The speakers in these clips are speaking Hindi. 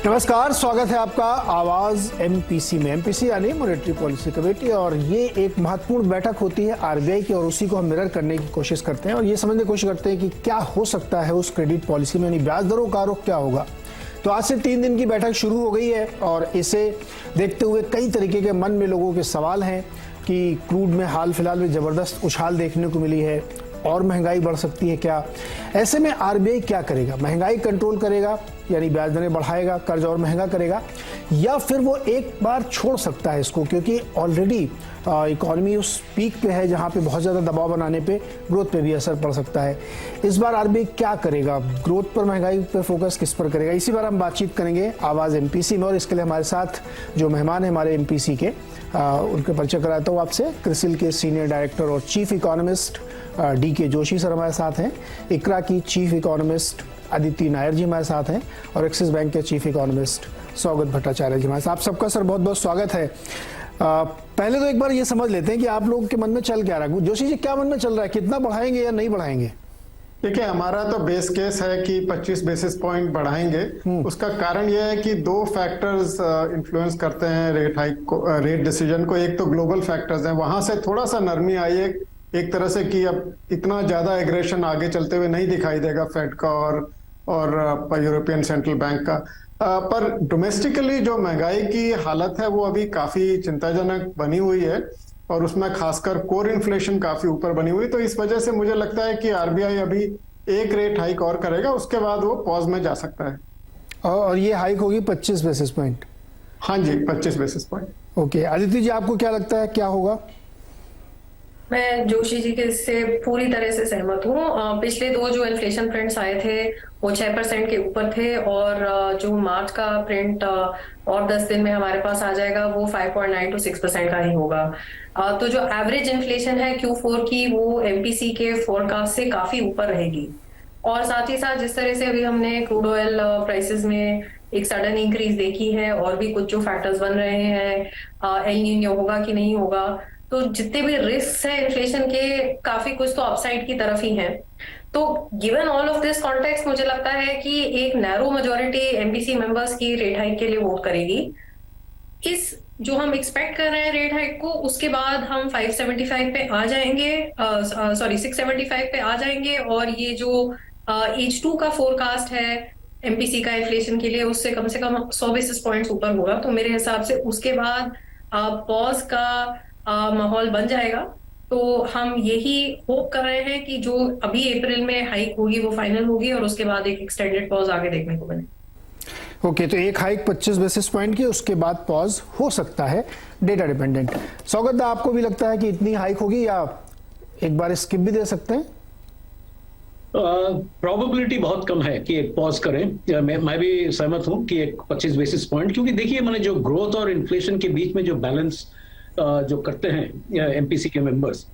नमस्कार, स्वागत है आपका आवाज एमपीसी में। एमपीसी यानी मॉनेटरी पॉलिसी कमेटी, और ये एक महत्वपूर्ण बैठक होती है आरबीआई की, और उसी को हम मिरर करने की कोशिश करते हैं और ये समझने की कोशिश करते हैं कि क्या हो सकता है उस क्रेडिट पॉलिसी में, यानी ब्याज दरों का रुख क्या होगा। तो आज से 3 दिन की बैठक शुरू हो गई है और इसे देखते हुए कई तरीके के मन में लोगों के सवाल हैं कि क्रूड में हाल फिलहाल में जबरदस्त उछाल देखने को मिली है और महंगाई बढ़ सकती है क्या। ऐसे में आरबीआई क्या करेगा? महंगाई कंट्रोल करेगा यानी ब्याज दरें बढ़ाएगा, कर्ज और महंगा करेगा, या फिर वो एक बार छोड़ सकता है इसको, क्योंकि ऑलरेडी इकोनॉमी उस पीक पे है जहां पे बहुत ज़्यादा दबाव बनाने पे ग्रोथ पे भी असर पड़ सकता है। इस बार आरबीआई क्या करेगा? ग्रोथ पर, महंगाई पर फोकस किस पर करेगा? इसी बार हम बातचीत करेंगे आवाज़ एमपीसी में, और इसके लिए हमारे साथ जो मेहमान हैं हमारे एमपीसी के, उनके परिचय कराता हूँ आपसे। क्रिसिल के सीनियर डायरेक्टर और chief economist DK Joshi sir हमारे साथ हैं, इकरा की चीफ इकोनॉमिस्ट अदिति नायर जी हमारे साथ हैं, और एक्सिस बैंक के चीफ इकोनॉमिस्ट सौगत भट्टाचार्य जी हमारे साथ। आप सबका सर बहुत बहुत स्वागत है। पहले तो एक बार ये समझ लेते हैं कि आप लोगों के मन में चल क्या रहा है। जोशी जी, क्या मन में चल रहा है, कितना बढ़ाएंगे या नहीं बढ़ाएंगे? देखिए, हमारा तो बेस केस है कि 25 बेसिस पॉइंट बढ़ाएंगे। उसका कारण यह है कि 2 फैक्टर्स इन्फ्लुएंस करते हैं रेट हाइक को, रेट डिसीजन को। एक तो ग्लोबल फैक्टर्स हैं, वहां से थोड़ा सा नरमी आई है एक तरह से कि अब इतना ज्यादा एग्रेशन आगे चलते हुए नहीं दिखाई देगा फेड का और यूरोपियन सेंट्रल बैंक का। पर डोमेस्टिकली जो महंगाई की हालत है वो अभी काफी चिंताजनक बनी हुई है, और उसमें खासकर कोर इन्फ्लेशन काफी ऊपर बनी हुई। तो इस वजह से मुझे लगता है कि आरबीआई अभी एक रेट हाइक और करेगा, उसके बाद वो पॉज में जा सकता है। और ये हाइक होगी 25 बेसिस पॉइंट? हाँ जी, 25 basis point. Okay, Aditya ji, आपको क्या लगता है क्या होगा? मैं जोशी जी के से पूरी तरह से सहमत हूँ। पिछले 2 जो इन्फ्लेशन प्रिंट्स आए थे वो 6% के ऊपर थे, और जो मार्च का प्रिंट और 10 दिन में हमारे पास आ जाएगा वो 5.9 to 6% का ही होगा। तो जो एवरेज इन्फ्लेशन है Q4 की वो एमपीसी के फोरकास्ट से काफी ऊपर रहेगी। और साथ ही साथ जिस तरह से अभी हमने क्रूड ऑयल प्राइसेस में एक सडन इंक्रीज देखी है, और भी कुछ जो फैक्टर्स बन रहे हैं, एल नीनो होगा कि नहीं होगा, तो जितने भी रिस्क है इन्फ्लेशन के, काफी कुछ तो अपसाइड की तरफ ही हैं। तो given all of this context, मुझे लगता है कि एक नैरो मेजोरिटी एमपीसी मेंबर्स की रेट हाइक के लिए वोट करेगी। इस जो हम एक्सपेक्ट कर रहे हैं रेट हाइक को, उसके बाद हम 575 पे आ जाएंगे, सॉरी 675 पे आ जाएंगे, और ये जो H2 का फोरकास्ट है एमपीसी का इन्फ्लेशन के लिए, उससे कम 100 बेसिस पॉइंट्स ऊपर होगा। तो मेरे हिसाब से उसके बाद पॉज का माहौल बन जाएगा। तो हम यही होप कर रहे हैं कि जो अभी अप्रैल में हाइक होगी वो फाइनल होगी, और उसके बाद एक एक्सटेंडेड पॉज आगे देखने को मिले। ओके, तो एक हाइक 25 बेसिस पॉइंट की, उसके बाद पॉज हो सकता है, डेटा डिपेंडेंट। सौगत, आपको भी लगता है कि इतनी हाइक होगी, या एक बार स्किप भी दे सकते हैं? प्रोबेबिलिटी बहुत कम है कि एक पॉज करें। मैं भी सहमत हूं कि एक 25 बेसिस पॉइंट, क्योंकि देखिए मैंने जो ग्रोथ और इन्फ्लेशन के बीच में जो बैलेंस जो करते हैं एमपीसी के मेंबर्स,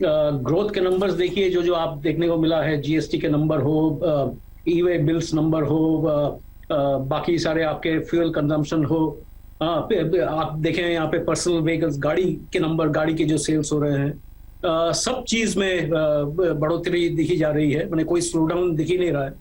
ग्रोथ के नंबर्स देखिए, जो आप देखने को मिला है, जीएसटी के नंबर हो, ई वे बिल्स नंबर हो, बाकी सारे आपके फ्यूल कंजम्पशन हो, आप देखें यहाँ पे पर्सनल व्हीकल्स, गाड़ी के नंबर, गाड़ी के जो सेल्स हो रहे हैं, सब चीज में बढ़ोतरी दिखी जा रही है, मैंने कोई स्लो डाउन दिख ही नहीं रहा है।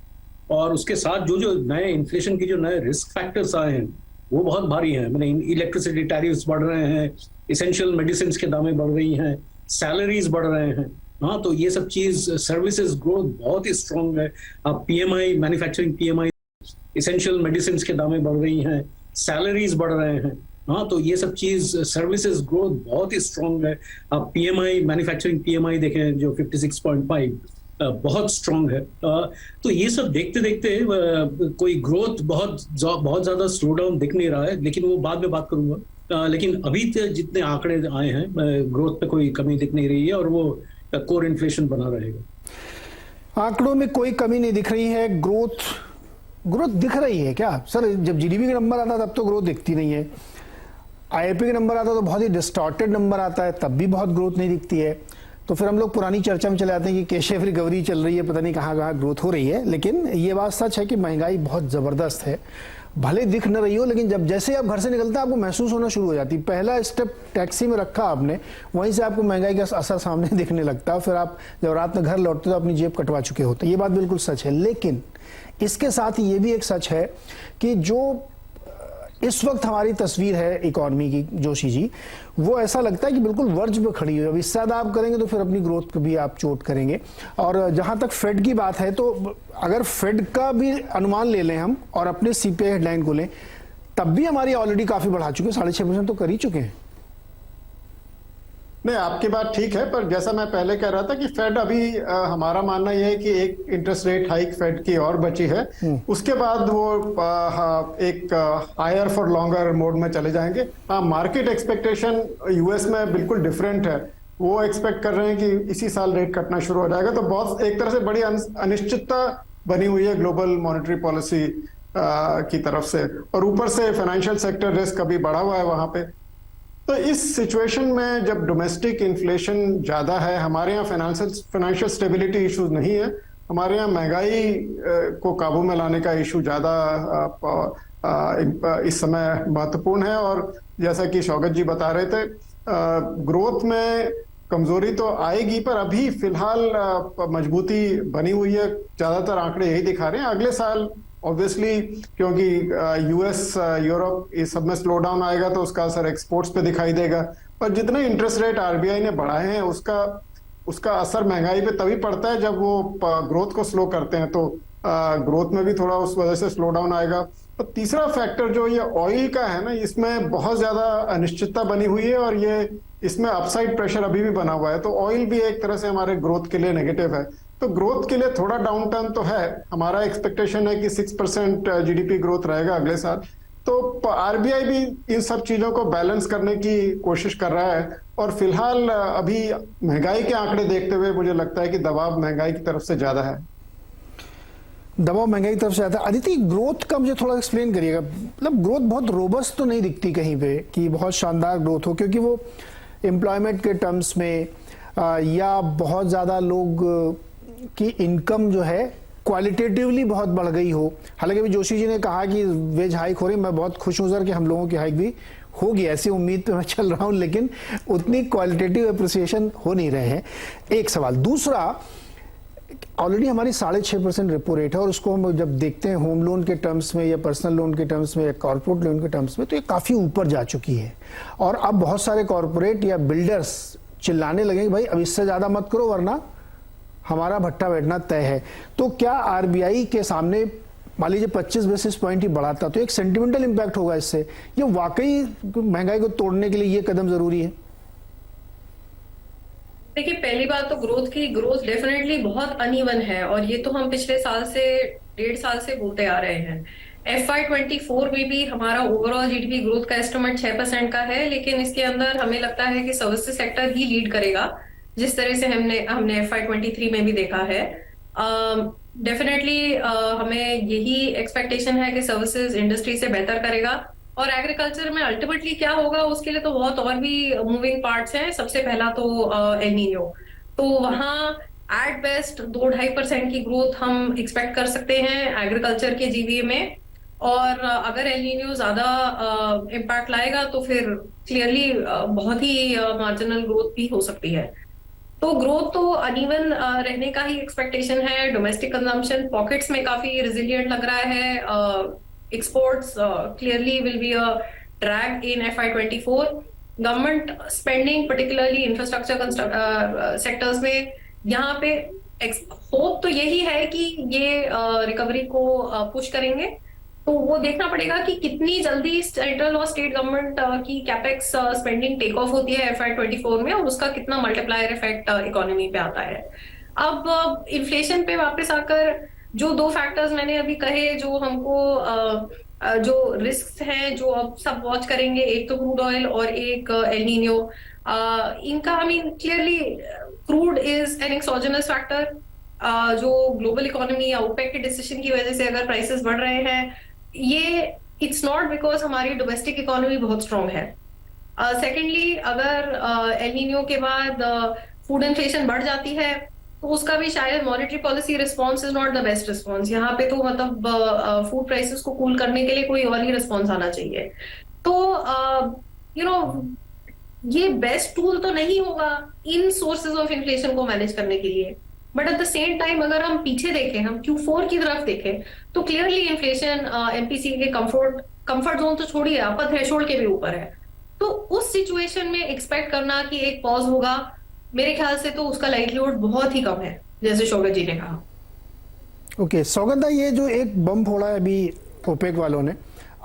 और उसके साथ जो नए इन्फ्लेशन के जो नए रिस्क फैक्टर्स आए हैं वो बहुत भारी हैं। मैंने इलेक्ट्रिसिटी टैरिफ्स बढ़ रहे हैं, इसेंशियल मेडिसिन के दामें बढ़ रही हैं, सैलरीज बढ़ रहे हैं। हाँ, तो ये सब चीज, सर्विसेज ग्रोथ बहुत ही स्ट्रांग है। आप PMI, manufacturing PMI, essential medicine के दामें बढ़ रही हैं, सैलरीज बढ़ रहे हैं। हाँ, तो ये सब चीज, सर्विसेज ग्रोथ बहुत ही स्ट्रांग है। आप पीएमआई, मैन्युफैक्चरिंग पीएमआई देखें जो 56.5, बहुत स्ट्रांग है। तो ये सब देखते देखते कोई ग्रोथ बहुत ज्यादा स्लो डाउन दिख नहीं रहा है, लेकिन वो बाद में बात करूंगा। लेकिन अभी जितने आंकड़े आए हैं, ग्रोथ पे कोई कमी दिख नहीं रही है, और वो कोर इन्फ्लेशन बना रहेगा। आंकड़ों में कोई कमी नहीं दिख रही है, ग्रोथ दिख रही है क्या सर? जब जीडीपी का नंबर आता है तब तो ग्रोथ दिखती नहीं है, आईआईपी का नंबर आता है तो बहुत ही डिस्टॉर्टेड नंबर आता है, तब भी बहुत ग्रोथ नहीं दिखती है। तो फिर हम लोग पुरानी चर्चा में चले आते हैं कि कैश रिकवरी चल रही है, पता नहीं कहाँ कहाँ ग्रोथ हो रही है। लेकिन ये बात सच है कि महंगाई बहुत जबरदस्त है, भले दिख न रही हो, लेकिन जब जैसे आप घर से निकलते हैं आपको महसूस होना शुरू हो जाती है। पहला स्टेप टैक्सी में रखा आपने, वहीं से आपको महंगाई का असर सामने दिखने लगता है। फिर आप जब रात में घर लौटते तो अपनी जेब कटवा चुके होते। ये बात बिल्कुल सच है। लेकिन इसके साथ ये भी एक सच है कि जो इस वक्त हमारी तस्वीर है इकोनॉमी की जोशी जी, वो ऐसा लगता है कि बिल्कुल वर्ज पे खड़ी हुई है। अब इससे ज्यादा आप करेंगे तो फिर अपनी ग्रोथ पे भी आप चोट करेंगे। और जहां तक फेड की बात है, तो अगर फेड का भी अनुमान ले लें हम और अपने सीपीआई हेडलाइन को लें, तब भी हमारी ऑलरेडी काफी बढ़ा चुके हैं, 6.5% तो कर ही चुके हैं। नहीं, आपकी बात ठीक है, पर जैसा मैं पहले कह रहा था कि फेड अभी हमारा मानना यह है कि एक इंटरेस्ट रेट हाइक फेड की और बची है, उसके बाद वो एक हायर फॉर लॉन्गर मोड में चले जाएंगे। हाँ, मार्केट एक्सपेक्टेशन यूएस में बिल्कुल डिफरेंट है। वो एक्सपेक्ट कर रहे हैं कि इसी साल रेट कटना शुरू हो जाएगा। तो बहुत एक तरह से बड़ी अनिश्चितता बनी हुई है ग्लोबल मॉनेटरी पॉलिसी की तरफ से, और ऊपर से फाइनेंशियल सेक्टर रिस्क अभी बढ़ा हुआ है वहां पे। तो इस सिचुएशन में जब डोमेस्टिक इन्फ्लेशन ज्यादा है, हमारे यहाँ फाइनेंशियल स्टेबिलिटी इश्यूज नहीं है, हमारे यहाँ महंगाई को काबू में लाने का इशू ज्यादा इस समय महत्वपूर्ण है। और जैसा कि शौकत जी बता रहे थे, ग्रोथ में कमजोरी तो आएगी, पर अभी फिलहाल मजबूती बनी हुई है। ज्यादातर आंकड़े यही दिखा रहे हैं। अगले साल ऑब्वियसली, क्योंकि यूएस यूरोप इस सब में स्लो डाउन आएगा, तो उसका असर एक्सपोर्ट्स पे दिखाई देगा। पर जितने इंटरेस्ट रेट आरबीआई ने बढ़ाए हैं, उसका असर महंगाई पे तभी पड़ता है जब वो ग्रोथ को स्लो करते हैं। तो ग्रोथ में भी थोड़ा उस वजह से स्लो डाउन आएगा। तो तीसरा फैक्टर जो ये ऑयल का है ना, इसमें बहुत ज्यादा अनिश्चितता बनी हुई है, और ये इसमें अपसाइड प्रेशर अभी भी बना हुआ है। तो ऑयल भी एक तरह से हमारे ग्रोथ के लिए नेगेटिव है। तो ग्रोथ के लिए थोड़ा डाउन टर्न तो है। हमारा एक्सपेक्टेशन है कि 6% जीडीपी ग्रोथ रहेगा अगले साल। तो आरबीआई भी इन सब चीजों को बैलेंस करने की कोशिश कर रहा है। और फिलहाल अभी महंगाई के आंकड़े देखते हुए मुझे लगता है कि दबाव महंगाई की तरफ से ज्यादा है। दबाव महंगाई की तरफ से आता है। अदिति, ग्रोथ का मुझे थोड़ा एक्सप्लेन करिएगा। मतलब ग्रोथ बहुत रोबस्ट तो नहीं दिखती कहीं पे कि बहुत शानदार ग्रोथ हो, क्योंकि वो एम्प्लॉयमेंट के टर्म्स में या बहुत ज्यादा लोग की इनकम जो है क्वालिटेटिवली बहुत बढ़ गई हो। हालांकि अभी जोशी जी ने कहा कि वेज हाइक हो रही, मैं बहुत खुश हूं सर कि हम लोगों की हाइक भी होगी, ऐसी उम्मीद पे मैं चल रहा हूं, लेकिन उतनी क्वालिटेटिव अप्रिसिएशन हो नहीं रहे हैं। एक सवाल। दूसरा, ऑलरेडी हमारी 6.5% रेपो रेट है, और उसको हम जब देखते हैं होम लोन के टर्म्स में या पर्सनल लोन के टर्म्स में या कॉर्पोरेट लोन के टर्म्स में, तो ये काफी ऊपर जा चुकी है। और अब बहुत सारे कॉर्पोरेट या बिल्डर्स चिल्लाने लगे कि भाई अब इससे ज्यादा मत करो वरना हमारा भट्टा बैठना तय है। तो क्या आरबीआई के सामने मान लीजिए 25 बेसिस पॉइंट ही बढ़ाता, तो एक सेंटिमेंटल इंपैक्ट होगा इससे। ये वाकई महंगाई को तोड़ने के लिए ये कदम जरूरी है? देखिए, पहली बात तो ग्रोथ डेफिनेटली बहुत अनइवन है, और ये तो हम पिछले साल से 1.5 साल से बोलते आ रहे हैं। FY24 में भी हमारा ओवरऑल जीडीपी ग्रोथ का एस्टिमेट 6% का है, लेकिन इसके अंदर हमें लगता है कि सर्विसेज सेक्टर ही लीड करेगा, जिस तरह से हमने FY23 में भी देखा है। डेफिनेटली हमें यही एक्सपेक्टेशन है कि सर्विसेज इंडस्ट्री से बेहतर करेगा। और एग्रीकल्चर में अल्टीमेटली क्या होगा, उसके लिए तो बहुत और भी मूविंग पार्ट्स हैं। सबसे पहला तो एल नीनो, तो वहां एट बेस्ट 2-2.5% की ग्रोथ हम एक्सपेक्ट कर सकते हैं एग्रीकल्चर के जीवीए में। और अगर एल नीनो ज्यादा इम्पैक्ट लाएगा तो फिर क्लियरली बहुत ही मार्जिनल ग्रोथ भी हो सकती है। तो ग्रोथ तो अनइवन रहने का ही एक्सपेक्टेशन है। डोमेस्टिक कंजम्पशन पॉकेट्स में काफी रिजिलियंट लग रहा है। Exports clearly will be a drag in FY24. Government spending, particularly infrastructure sectors में, यहाँ पे होप तो यही है कि ये रिकवरी को पुश करेंगे। तो वो देखना पड़ेगा कि कितनी जल्दी सेंट्रल और स्टेट गवर्नमेंट की कैपेक्स स्पेंडिंग टेक ऑफ होती है FY24 में, और उसका कितना मल्टीप्लायर इफेक्ट इकोनॉमी पे आता है। अब इन्फ्लेशन पे वापस आकर, जो 2 फैक्टर्स मैंने अभी कहे जो हमको जो रिस्क हैं जो अब सब वॉच करेंगे, एक तो क्रूड ऑयल और एक एल नीनो। इनका clearly crude is an exogenous factor, जो ग्लोबल इकोनॉमी या ओपेक के डिसीजन की वजह से अगर प्राइसेस बढ़ रहे हैं, ये इट्स नॉट बिकॉज हमारी डोमेस्टिक इकोनॉमी बहुत स्ट्रांग है। सेकेंडली, अगर एल नीनो के बाद फूड इन्फ्लेशन बढ़ जाती है, तो उसका भी शायद monetary policy response is not the best response. यहाँ पे तो मतलब फूड प्राइसेस को कूल करने के लिए कोई और ही रिस्पॉन्स आना चाहिए। तो ये बेस्ट टूल तो नहीं होगा इन सोर्सेज ऑफ इन्फ्लेशन को मैनेज करने के लिए, but at the same time अगर हम पीछे देखें, हम Q4 की तरफ देखें, तो क्लियरली इन्फ्लेशन MPC के कंफर्ट कंफर्ट जोन तो छोड़िए, अपर थ्रेशोल्ड के भी ऊपर है। तो उस सिचुएशन में एक्सपेक्ट करना कि एक पॉज होगा, मेरे ख्याल से तो उसका लाइवलीहुड बहुत ही कम है, जैसे शौकत जी ने कहा। ओके सौगत दा, ये जो एक बम फोड़ा है अभी ओपेक वालों ने,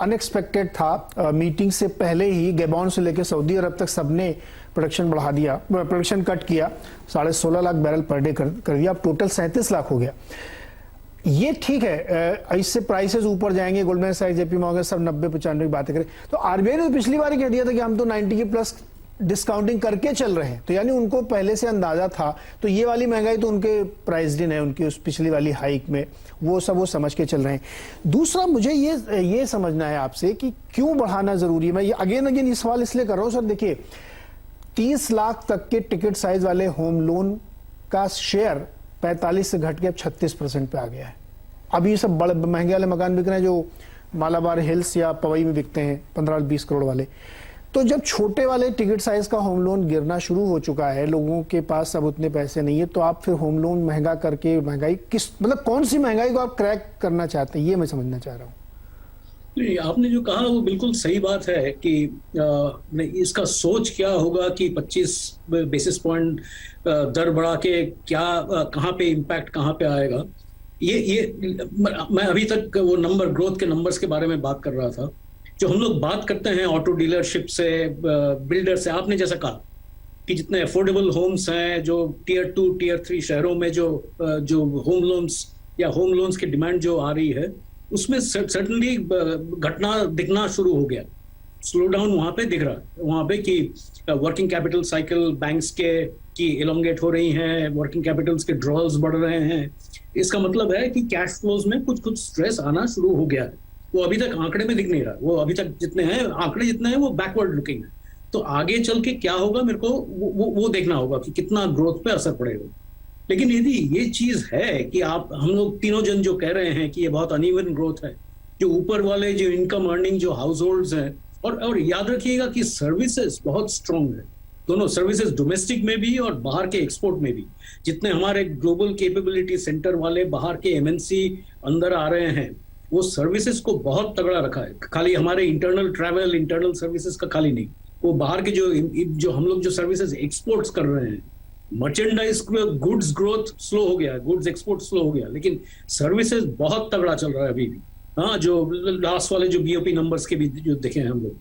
अनएक्सपेक्टेड था। मीटिंग से पहले ही गैबॉन से लेकर सऊदी अरब तक सबने प्रोडक्शन बढ़ा दिया, प्रोडक्शन कट किया, 16.5 लाख बैरल पर डे कर दिया, अब टोटल 37 लाख हो गया। ये ठीक है, इससे प्राइसेस ऊपर जाएंगे, गोल्डमैन सैक्स, जेपी मॉर्गन सब 90-95 की बातें करें। तो आरबीआई ने तो पिछली बार ही कह दिया था कि हम तो 90 की प्लस डिस्काउंटिंग करके चल रहे हैं, तो यानी उनको पहले से अंदाजा था। तो ये वाली महंगाई तो उनके प्राइस दिन है, उनकी उस पिछली वाली हाइक में वो समझ के चल रहे हैं। दूसरा मुझे ये समझना है आपसे कि क्यों बढ़ाना जरूरी है। मैं अगेन ये सवाल इसलिए कर रहा हूं सर, देखिए 30 लाख तक के टिकट साइज वाले होम लोन का शेयर 45 से घट के अब 36% पे आ गया है। अभी ये सब बड़े महंगे वाले मकान बिक रहे हैं जो मालाबार हिल्स या पवई में बिकते हैं 15-20 करोड़ वाले। तो जब छोटे वाले टिकट साइज का होम लोन गिरना शुरू हो चुका है, लोगों के पास अब उतने पैसे नहीं है, तो आप फिर होम लोन महंगा करके महंगाई मतलब कौन सी महंगाई को आप क्रैक करना चाहते हैं, ये मैं समझना चाह रहा हूँ। नहीं, आपने जो कहा वो बिल्कुल सही बात है कि इसका सोच क्या होगा कि 25 बेसिस पॉइंट दर बढ़ा के क्या कहाँ पे इम्पैक्ट कहाँ पे आएगा। ये मैं अभी तक वो ग्रोथ के नंबर्स के बारे में बात कर रहा था। जो हम लोग बात करते हैं ऑटो डीलरशिप से, बिल्डर से, आपने जैसा कहा कि जितने अफोर्डेबल होम्स हैं, जो टियर 2 टियर 3 शहरों में जो होम लोन्स की डिमांड जो आ रही है, उसमें सर्टनली घटना दिखना शुरू हो गया। स्लो डाउन वहां पे दिख रहा है, वहां पे कि वर्किंग कैपिटल साइकिल बैंक्स की इलोंगेट हो रही हैं, वर्किंग कैपिटल्स के ड्रॉल्स बढ़ रहे हैं। इसका मतलब है कि कैश फ्लोज में कुछ स्ट्रेस आना शुरू हो गया है। वो अभी तक आंकड़े में दिख नहीं रहा, वो अभी तक आंकड़े जितने हैं वो बैकवर्ड लुकिंग है। तो आगे चल के क्या होगा, मेरे को वो देखना होगा कि कितना ग्रोथ पे असर पड़ेगा। लेकिन यदि ये चीज है कि हम लोग तीनों जन जो कह रहे हैं कि ये बहुत अनइवन ग्रोथ है, जो ऊपर वाले जो इनकम अर्निंग जो हाउस होल्ड्स हैं, और याद रखिएगा कि सर्विसेज बहुत स्ट्रांग है, दोनों सर्विसेज डोमेस्टिक में भी और बाहर के एक्सपोर्ट में भी। जितने हमारे ग्लोबल कैपेबिलिटी सेंटर वाले बाहर के एमएनसी अंदर आ रहे हैं, वो सर्विसेज को बहुत तगड़ा रखा है। खाली हमारे इंटरनल ट्रैवल, इंटरनल सर्विसेज का खाली नहीं, वो बाहर के जो हम लोग जो सर्विसेज एक्सपोर्ट्स कर रहे हैं, मर्चेंडाइज गुड्स ग्रोथ स्लो हो गया, गुड्स एक्सपोर्ट स्लो हो गया, लेकिन सर्विसेज बहुत तगड़ा चल रहा है अभी भी। हाँ, जो लास्ट वाले जो बीओपी नंबर्स के भी जो देखे हैं हम लोग,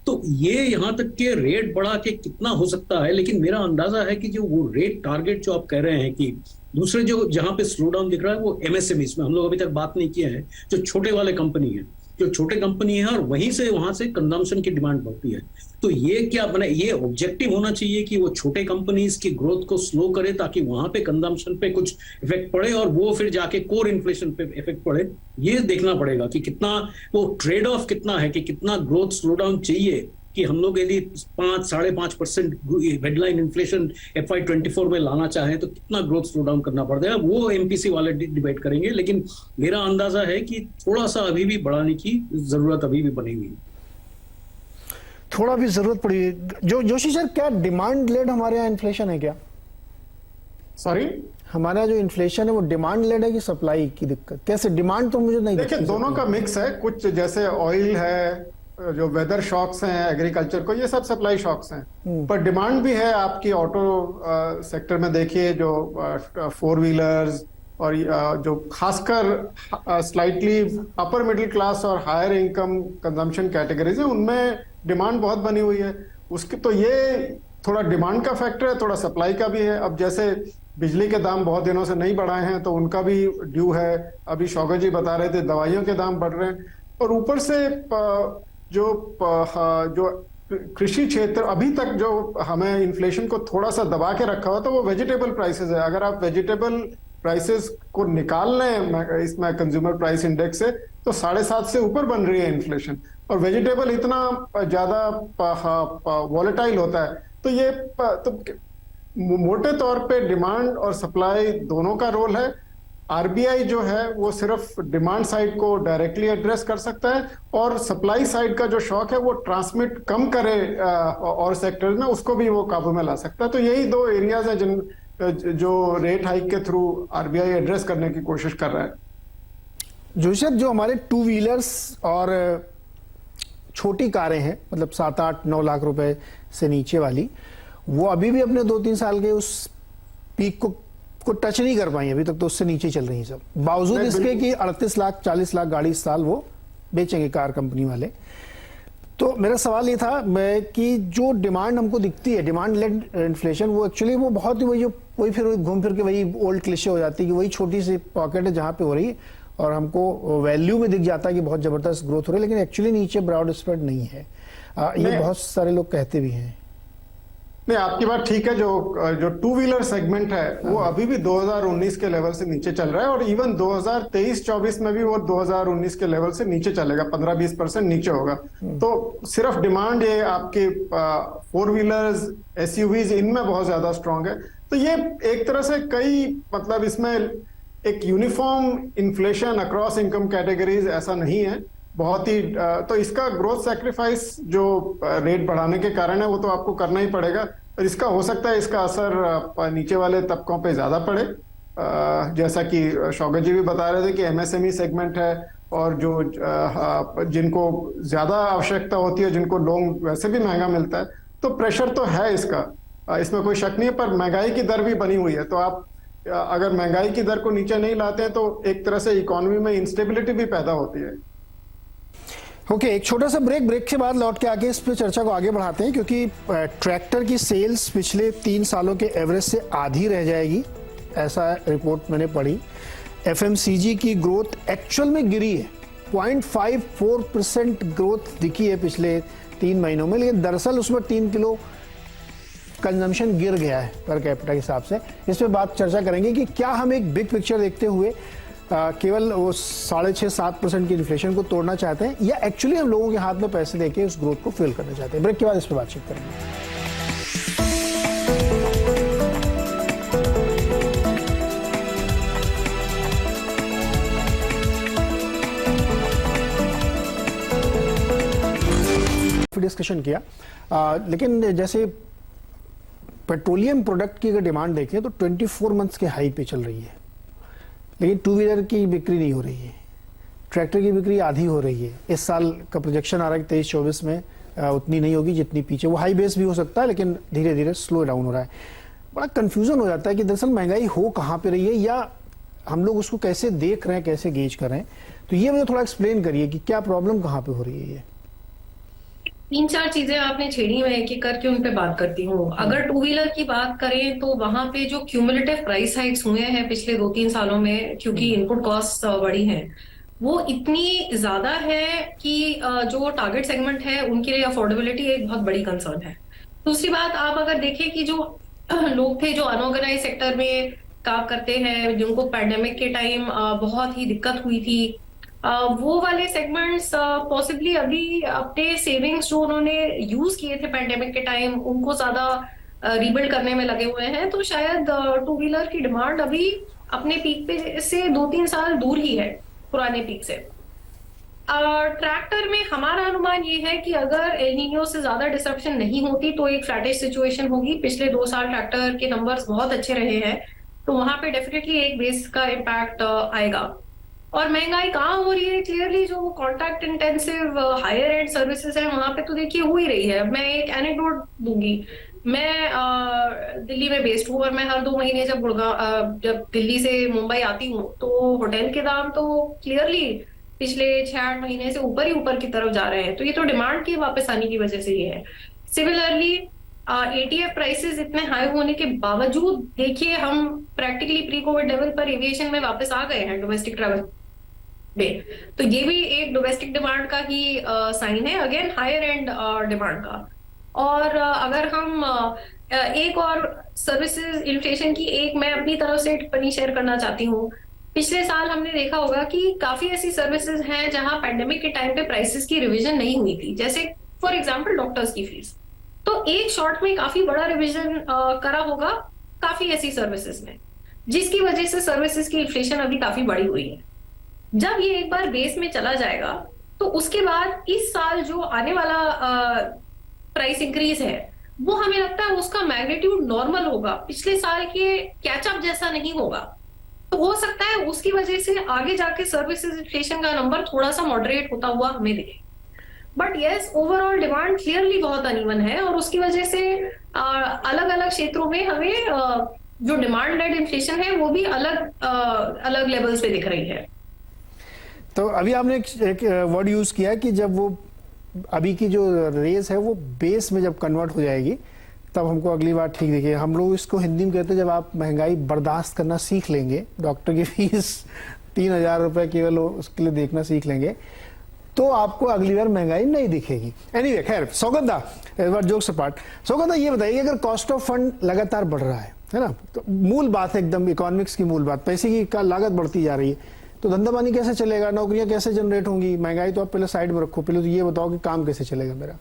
तो ये यहाँ तक के रेट बढ़ा के कितना हो सकता है। लेकिन मेरा अंदाजा है कि जो वो रेट टारगेट जो आप कह रहे हैं कि दूसरे जो जहां पे स्लो डाउन दिख रहा है वो एमएसएमई में हम लोग अभी तक बात नहीं किए हैं, जो छोटे वाले कंपनी है, जो छोटे कंपनी है, और वहां से कंजम्पशन की डिमांड बढ़ती है। तो ये क्या ये ऑब्जेक्टिव होना चाहिए कि वो छोटे कंपनीज की ग्रोथ को स्लो करे ताकि वहां पे कंजम्पशन पे कुछ इफेक्ट पड़े और वो फिर जाके कोर इन्फ्लेशन पे इफेक्ट पड़े। ये देखना पड़ेगा कि कितना वो ट्रेड ऑफ कितना है, कि कितना ग्रोथ स्लो डाउन चाहिए कि हम लोग यदि 5-5.5% हेडलाइन इन्फ्लेशन FY24 में लाना चाहें तो कितना ग्रोथ स्लो डाउन करना पड़ता है, वो एमपीसी वाले डिबेट करेंगे। लेकिन मेरा अंदाजा है कि थोड़ा सा अभी भी बढ़ाने की जरूरत अभी भी बनेगी, थोड़ा भी जरूरत पड़ी। जोशी सर, क्या डिमांड लेड हमारे यहाँ इन्फ्लेशन है क्या? सॉरी, हमारा जो इन्फ्लेशन है वो डिमांड लेड है कि सप्लाई की दिक्कत? कैसे डिमांड तो मुझे नहीं देखिए दोनों का मिक्स है। कुछ जैसे ऑयल है, जो वेदर शॉक्स हैं एग्रीकल्चर को, ये सब सप्लाई शॉक्स हैं। पर डिमांड भी है आपकी ऑटो सेक्टर में। देखिए जो 4 व्हीलर्स और जो खासकर स्लाइटली अपर मिडिल क्लास और हायर इनकम कंजम्पशन कैटेगरीज है, उनमें डिमांड बहुत बनी हुई है उसकी। तो ये थोड़ा डिमांड का फैक्टर है, थोड़ा सप्लाई का भी है। अब जैसे बिजली के दाम बहुत दिनों से नहीं बढ़ाए हैं तो उनका भी ड्यू है। अभी शौकत जी बता रहे थे दवाइयों के दाम बढ़ रहे हैं, और ऊपर से जो कृषि क्षेत्र अभी तक जो हमें इन्फ्लेशन को थोड़ा सा दबा के रखा हुआ, तो वो वेजिटेबल प्राइसेस है। अगर आप वेजिटेबल प्राइसेस को निकाल लें इसमें कंज्यूमर प्राइस इंडेक्स से, तो 7.5 से ऊपर बन रही है इन्फ्लेशन। और वेजिटेबल इतना ज्यादा वॉलेटाइल होता है, तो ये तो मोटे तौर पे डिमांड और सप्लाई दोनों का रोल है। आरबीआई जो है वो सिर्फ डिमांड साइड को डायरेक्टली एड्रेस कर सकता है, और सप्लाई साइड का जो शॉक है वो ट्रांसमिट कम करे और सेक्टर्स में, उसको भी वो काबू में ला सकता है। तो यही 2 एरियाज हैं जो रेट हाइक के थ्रू आरबीआई एड्रेस करने की कोशिश कर रहा है। जोशी, जो हमारे 2 व्हीलर्स और छोटी कारें हैं, मतलब 7-8-9 लाख रुपए से नीचे वाली, वो अभी भी अपने 2-3 साल के उस पीक को टच नहीं कर पाई अभी तक, तो उससे नीचे चल रही हैं सब, बावजूद इसके कि 38 लाख 40 लाख गाड़ी इस साल वो बेचेंगे कार कंपनी वाले। तो मेरा सवाल ये था मैं कि जो डिमांड हमको दिखती है, डिमांड लेड इन्फ्लेशन, वो एक्चुअली वो बहुत ही वही फिर घूम फिर के वही ओल्ड क्लिशे हो जाती है कि वही छोटी सी पॉकेट है जहाँ पे हो रही है और हमको वैल्यू में दिख जाता है कि बहुत जबरदस्त ग्रोथ हो रही है, लेकिन एक्चुअली नीचे ब्रॉड स्प्रेड नहीं है। ये बहुत सारे लोग कहते भी हैं। नहीं, आपकी बात ठीक है। जो टू व्हीलर सेगमेंट है वो अभी भी 2019 के लेवल से नीचे चल रहा है और इवन 2023-24 में भी वो 2019 के लेवल से नीचे चलेगा, 15-20% नीचे होगा। तो सिर्फ डिमांड ये आपके 4 व्हीलर्स, एसयूवीज, इनमें बहुत ज्यादा स्ट्रांग है। तो ये एक तरह से कई, मतलब इसमें एक uniform inflation across income categories ऐसा नहीं है, बहुत ही। तो इसका ग्रोथ सैक्रिफाइस जो रेट बढ़ाने के कारण है वो तो आपको करना ही पड़ेगा, और इसका हो सकता है इसका असर नीचे वाले तबकों पे ज्यादा पड़े। जैसा कि शौकत जी भी बता रहे थे कि एमएसएमई सेगमेंट है और जो जिनको ज्यादा आवश्यकता होती है, जिनको लोन वैसे भी महंगा मिलता है, तो प्रेशर तो है इसका, इसमें कोई शक नहीं है। पर महंगाई की दर भी बनी हुई है, तो आप अगर महंगाई की दर को नीचे नहीं लाते हैं तो एक तरह से इकोनॉमी में इंस्टेबिलिटी भी पैदा होती है। ओके, एक छोटा सा ब्रेक के बाद लौट के आके इस पे चर्चा को आगे बढ़ाते हैं, क्योंकि ट्रैक्टर की सेल्स पिछले 3 सालों के एवरेज से आधी रह जाएगी, ऐसा रिपोर्ट मैंने पढ़ी। एफएमसीजी की ग्रोथ एक्चुअल में गिरी है, 0.54% ग्रोथ दिखी है पिछले 3 महीनों में, लेकिन दरअसल उसमें 3 किलो कंजम्पशन गिर गया है पर कैपिटा के हिसाब से। इस पे बात चर्चा करेंगे कि क्या हम एक बिग पिक्चर देखते हुए केवल वो 6.5-7% की इन्फ्लेशन को तोड़ना चाहते हैं, या एक्चुअली हम लोगों के हाथ में पैसे देके उस ग्रोथ को फिल करना चाहते हैं। ब्रेक के बाद इस पर बातचीत करेंगे। डिस्कशन किया, लेकिन जैसे पेट्रोलियम प्रोडक्ट की अगर डिमांड देखें तो 24 मंथ्स के हाई पे चल रही है, लेकिन टू व्हीलर की बिक्री नहीं हो रही है, ट्रैक्टर की बिक्री आधी हो रही है। इस साल का प्रोजेक्शन आ रहा है 23-24 में उतनी नहीं होगी जितनी पीछे, वो हाई बेस भी हो सकता है लेकिन धीरे धीरे स्लो डाउन हो रहा है। बड़ा कंफ्यूजन हो जाता है कि दरअसल महंगाई हो कहाँ पे रही है, या हम लोग उसको कैसे देख रहे हैं, कैसे गेज कर रहे हैं। तो ये मुझे थोड़ा एक्सप्लेन करिए कि क्या प्रॉब्लम कहाँ पे हो रही है। ये 3-4 चीजें आपने छेड़ी, मैं एक एक करके उन पे बात करती हूँ। अगर टू व्हीलर की बात करें तो वहां पे जो क्यूमुलेटिव प्राइस हाइक्स हुए हैं पिछले 2-3 सालों में, क्योंकि इनपुट कॉस्ट बढ़ी हैं, वो इतनी ज्यादा है कि जो टारगेट सेगमेंट है उनके लिए अफोर्डेबिलिटी एक बहुत बड़ी कंसर्न है। दूसरी बात, आप अगर देखें कि जो लोग थे जो अनऑर्गेनाइज सेक्टर में काम करते हैं, जिनको पैंडेमिक के टाइम बहुत ही दिक्कत हुई थी, वो वाले सेगमेंट्स पॉसिबली अभी अपने सेविंग्स जो उन्होंने यूज किए थे पैंडेमिक के टाइम, उनको ज्यादा रीबिल्ड करने में लगे हुए हैं। तो शायद टू व्हीलर की डिमांड अभी अपने पीक पे से 2-3 साल दूर ही है पुराने पीक से। ट्रैक्टर में हमारा अनुमान ये है कि अगर एल नीनो से ज्यादा डिसरप्शन नहीं होती तो एक फ्लैटिश सिचुएशन होगी। पिछले 2 साल ट्रैक्टर के नंबर्स बहुत अच्छे रहे हैं, तो वहां पे डेफिनेटली एक बेस का इम्पैक्ट आएगा। और महंगाई कहाँ हो रही है, क्लियरली जो contact intensive higher and services है वहां पे तो देखिए हो ही रही है। मैं एक एनेक्डोट दूंगी, मैं दिल्ली में बेस्ड हूँ और मैं हर 2 महीने जब दिल्ली से मुंबई आती हूँ तो होटल के दाम तो क्लियरली पिछले 6-8 महीने से ऊपर ही ऊपर की तरफ जा रहे हैं। तो ये तो डिमांड की वापस आने की वजह से ही है। सिमिलरली एटीएफ प्राइसेस इतने हाई होने के बावजूद देखिए हम प्रैक्टिकली प्री कोविड लेवल पर एविएशन में वापस आ गए हैं डोमेस्टिक ट्रैवल में। तो ये भी एक डोमेस्टिक डिमांड का ही साइन है, अगेन हायर एंड डिमांड का। और अगर हम एक और सर्विसेज इन्फ्लेशन की एक मैं अपनी तरफ से टिप्पणी शेयर करना चाहती हूँ। पिछले साल हमने देखा होगा कि काफी ऐसी सर्विसेज हैं जहां पैंडेमिक के टाइम पे प्राइसेस की रिवीजन नहीं हुई थी, जैसे फॉर एग्जांपल डॉक्टर्स की फीस, तो एक शॉर्ट में काफी बड़ा रिवीजन करा होगा काफी ऐसी सर्विसेज में, जिसकी वजह से सर्विसेज की इन्फ्लेशन अभी काफी बढ़ी हुई है। जब ये एक बार बेस में चला जाएगा तो उसके बाद इस साल जो आने वाला प्राइस इंक्रीज है वो हमें लगता है उसका मैग्नीट्यूड नॉर्मल होगा, पिछले साल के कैचअप जैसा नहीं होगा। तो हो सकता है उसकी वजह से आगे जाके सर्विसेज इन्फ्लेशन का नंबर थोड़ा सा मॉडरेट होता हुआ हमें दिखे। But yes, overall demand clearly बहुत अनइवन है और उसकी वजह से अलग अलग क्षेत्रों में हमें जो डिमांड लेड इन्फ्लेशन है वो भी अलग अलग लेवल्स पे दिख रही है। तो अभी आपने एक वर्ड यूज किया कि जब वो अभी की जो रेस है वो बेस में जब कन्वर्ट हो जाएगी तब हमको अगली बार ठीक दिखेगी। हम लोग इसको हिंदी में कहते हैं जब आप महंगाई बर्दाश्त करना सीख लेंगे, डॉक्टर की फीस 3,000 रुपए केवल उसके लिए देखना सीख लेंगे, तो आपको अगली बार महंगाई नहीं दिखेगी। एनीवे, खैर सौगंधा, इस बार जोक सपाट। सौगंधा, ये बताइए अगर कॉस्ट ऑफ फंड लगातार बढ़ रहा है ना, तो मूल बात है एकदम इकोनॉमिक्स की मूल बात, पैसे की का लागत बढ़ती जा रही है, तो धंधा पानी कैसे चलेगा, नौकरियां कैसे जनरेट होंगी? महंगाई तो आप पहले साइड में रखो, पहले तो ये बताओ कि काम कैसे चलेगा मेरा।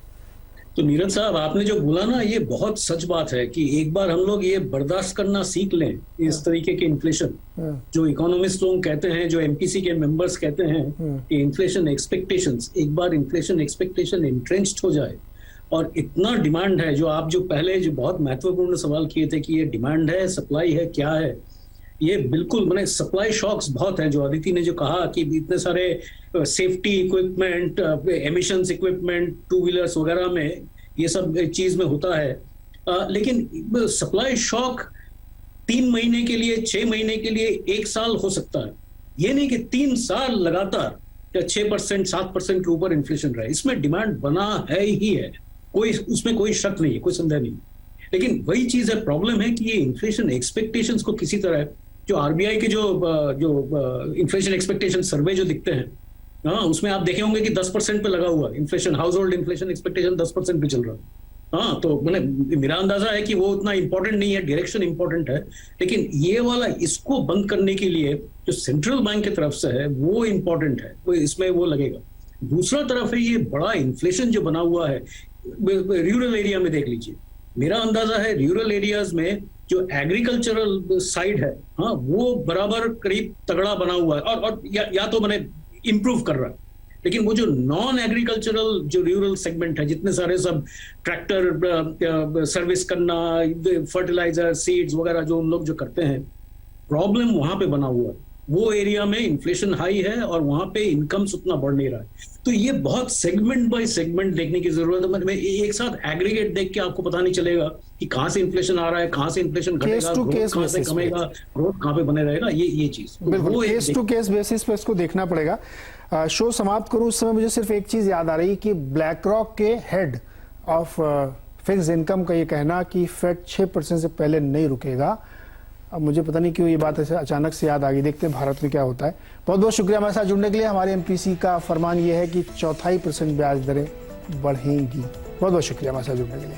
तो नीरज साहब, आपने जो बोला ना, ये बहुत सच बात है कि एक बार हम लोग ये बर्दाश्त करना सीख लें इस तरीके के इन्फ्लेशन, जो इकोनॉमिस्ट लोग कहते हैं, जो एमपीसी के मेंबर्स कहते हैं कि इन्फ्लेशन एक्सपेक्टेशंस, एक बार इन्फ्लेशन एक्सपेक्टेशन इंट्रेंच्ड हो जाए और इतना डिमांड है, जो आप जो पहले जो बहुत महत्वपूर्ण सवाल किए थे कि ये डिमांड है, सप्लाई है, क्या है, ये बिल्कुल मैंने सप्लाई शॉक्स बहुत है। जो अदिति ने जो कहा कि इतने सारे safety equipment, emissions equipment, two wheelers वगैरह में ये सब चीज में होता है, लेकिन सप्लाई शॉक 3 महीने के लिए, 6 महीने के लिए, 1 साल हो सकता है। ये नहीं कि 3 साल लगातार 6%, 7% के ऊपर इन्फ्लेशन रहा है। इसमें डिमांड बना है ही है, कोई उसमें कोई शक नहीं है, कोई संदेह नहीं। लेकिन वही चीज है, प्रॉब्लम है कि ये इन्फ्लेशन एक्सपेक्टेशंस को किसी तरह, जो आरबीआई के जो इन्फ्लेशन एक्सपेक्टेशन सर्वे जो दिखते हैं, हाँ, उसमें आप देखे होंगे कि 10% पे लगा हुआ inflation, house hold inflation expectation 10% पे चल रहा है। हाँ, तो मैंने, मेरा अंदाजा है कि वो उतना इंपॉर्टेंट नहीं है, डायरेक्शन इंपॉर्टेंट है, लेकिन ये वाला, इसको बंद करने के लिए जो सेंट्रल बैंक की तरफ से है वो इंपॉर्टेंट है, वो इसमें वो लगेगा। दूसरा तरफ है ये बड़ा इन्फ्लेशन जो बना हुआ है रूरल एरिया में, देख लीजिए, मेरा अंदाजा है रूरल एरियाज में जो एग्रीकल्चरल साइड है, हाँ, वो बराबर करीब तगड़ा बना हुआ है और या तो मैंने इम्प्रूव कर रहा है, लेकिन वो जो नॉन एग्रीकल्चरल जो रूरल सेगमेंट है, जितने सारे सब ट्रैक्टर सर्विस करना, फर्टिलाइजर, सीड्स वगैरह जो उन लोग जो करते हैं, प्रॉब्लम वहां पे बना हुआ है। वो एरिया में इन्फ्लेशन हाई है और वहां पे इनकम्स उतना बढ़ नहीं रहा है। तो ये बहुत सेगमेंट बाय सेगमेंट देखने की जरूरत है। मैं एक साथ एग्रीगेट देख के आपको पता नहीं चलेगा कि कहां से इन्फ्लेशन आ रहा है, कहां से इन्फ्लेशन घटेगा, ग्रोथ कहां से कमेगा, ग्रोथ कहां पे बने रहेगा, ये चीज बिल्कुल केस टू केस बेसिस पे इसको देखना पड़ेगा। शो समाप्त करूं उस समय मुझे सिर्फ एक चीज याद आ रही कि ब्लैक रॉक के हेड ऑफ फिक्स्ड इनकम का ये कहना कि फेड 6% से पहले नहीं रुकेगा, अब मुझे पता नहीं क्यों ये बात ऐसे अचानक से याद आ गई। देखते हैं भारत में क्या होता है। बहुत बहुत शुक्रिया हमारे साथ जुड़ने के लिए। हमारे एमपीसी का फरमान ये है कि 0.25% ब्याज दरें बढ़ेंगी। बहुत बहुत शुक्रिया हमारे साथ जुड़ने के लिए।